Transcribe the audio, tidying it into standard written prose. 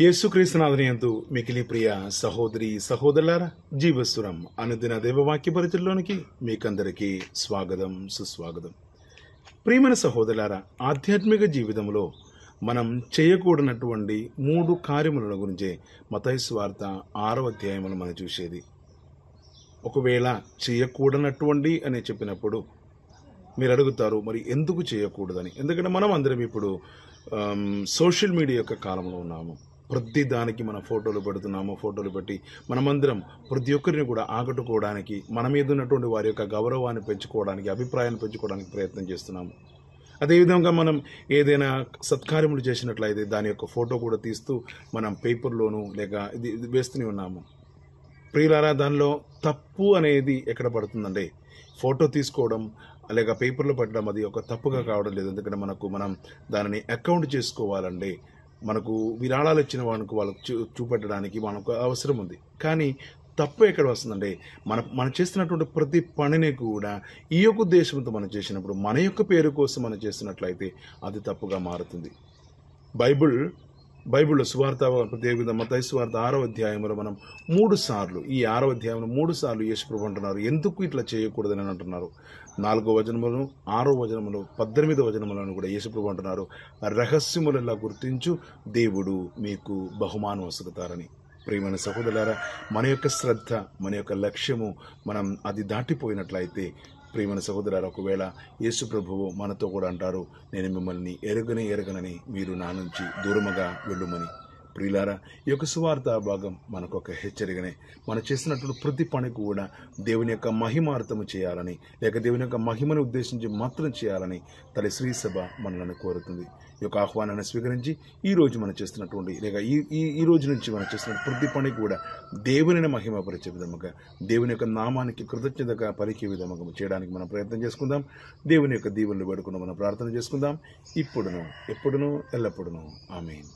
యేసుక్రీస్తునాథునియందు మికిలి ప్రియ సహోదరి సహోదరులారా, జీవస్వరం అనుదిన దేవవాక్య పరిచయంలోనికి మీకందరికీ స్వాగతం, సుస్వాగతం. ప్రియమైన సహోదరులారా, ఆధ్యాత్మిక జీవితంలో మనం చేయకూడనటువంటి 3 కార్యముల గురించే మత్తయి సువార్త 6వ అధ్యాయంలో మనం చూసేది. ఒకవేళ చేయకూడనటువంటి అని చెప్పినప్పుడు మీరు అడుగుతారు, మరి ఎందుకు చేయకూడదని? ఎందుకంటే మనం అందరం ఇప్పుడు సోషల్ మీడియా యొక్క కాలంలో ఉన్నాము. ప్రతి దానికి మన ఫోటోలు పెడుతున్నాము. ఫోటోలు పెట్టి మనమందరం ప్రతి ఒక్కరిని కూడా ఆకట్టుకోవడానికి, మన మీద ఉన్నటువంటి వారి యొక్క గౌరవాన్ని పెంచుకోవడానికి, అభిప్రాయాన్ని పెంచుకోవడానికి ప్రయత్నం చేస్తున్నాము. అదేవిధంగా మనం ఏదైనా సత్కార్యములు చేసినట్లయితే దాని యొక్క ఫోటో కూడా తీస్తూ మనం పేపర్లోనూ లేక ఇది వేస్తూనే ఉన్నాము. ప్రియులారా, దానిలో తప్పు అనేది ఎక్కడ పడుతుందంటే, ఫోటో తీసుకోవడం లేక పేపర్లో పెట్టడం అది ఒక తప్పుగా కావడం లేదు. ఎందుకంటే మనం దానిని అకౌంట్ చేసుకోవాలండి. మనకు విరాళాలు ఇచ్చిన వాళ్ళకు చూపెట్టడానికి మనకు అవసరం ఉంది. కానీ తప్పు ఎక్కడ వస్తుందంటే, మనం చేస్తున్నటువంటి ప్రతి పనిని కూడా ఈ యొక్క ఉద్దేశంతో మనం చేసినప్పుడు, మన యొక్క పేరు కోసం మనం చేస్తున్నట్లయితే అది తప్పుగా మారుతుంది. బైబిల్లో సువార్త, ప్రత్యేకంగా మత్తయి సువార్త 6వ అధ్యాయంలో మనం 3 సార్లు, ఈ 6వ అధ్యాయంలో 3 సార్లు యేసుప్రభు అంటున్నారు ఎందుకు ఇట్లా చేయకూడదని అంటున్నారు. 4వ వచనములను, 6వ వచనములు, 18వ వచనములను కూడా యేసుప్రభు అంటున్నారు, రహస్యములలా గుర్తించు, దేవుడు మీకు బహుమానం వసుకుతారని. ప్రియమైన సహోదరులారా, మన యొక్క శ్రద్ధ, మన యొక్క లక్ష్యము మనం అది దాటిపోయినట్లయితే, ప్రియమైన సహోదరులారా, ఒకవేళ యేసు ప్రభువు మనతో కూడా అంటారు, నేను మిమ్మల్ని ఎరగనని మీరు నా నుంచి దూరముగా వెళ్ళుమని. ప్రియులారా, ఈ యొక్క సువార్త భాగం మనకు ఒక హెచ్చరికనే. మనం చేసినటువంటి ప్రతి పని కూడా దేవుని యొక్క మహిమార్థము చేయాలని, లేక దేవుని యొక్క మహిమను ఉద్దేశించి మాత్రం చేయాలని తల్లి శ్రీ సభ మనల్ని కోరుతుంది. ఈ యొక్క ఆహ్వానాన్ని స్వీకరించి ఈ రోజు మనం చేస్తున్నటువంటి, లేక ఈ రోజు నుంచి మనం చేస్తున్న ప్రతి పని కూడా దేవుని మహిమపరిచే విధముగా, దేవుని యొక్క నామానికి కృతజ్ఞతగా పలికే విధముగా చేయడానికి మనం ప్రయత్నం చేసుకుందాం. దేవుని యొక్క దీవెనలు వేడుకుని మనం ప్రార్థన చేసుకుందాం. ఇప్పుడును ఎప్పుడును ఎల్లప్పుడును ఆమేన్.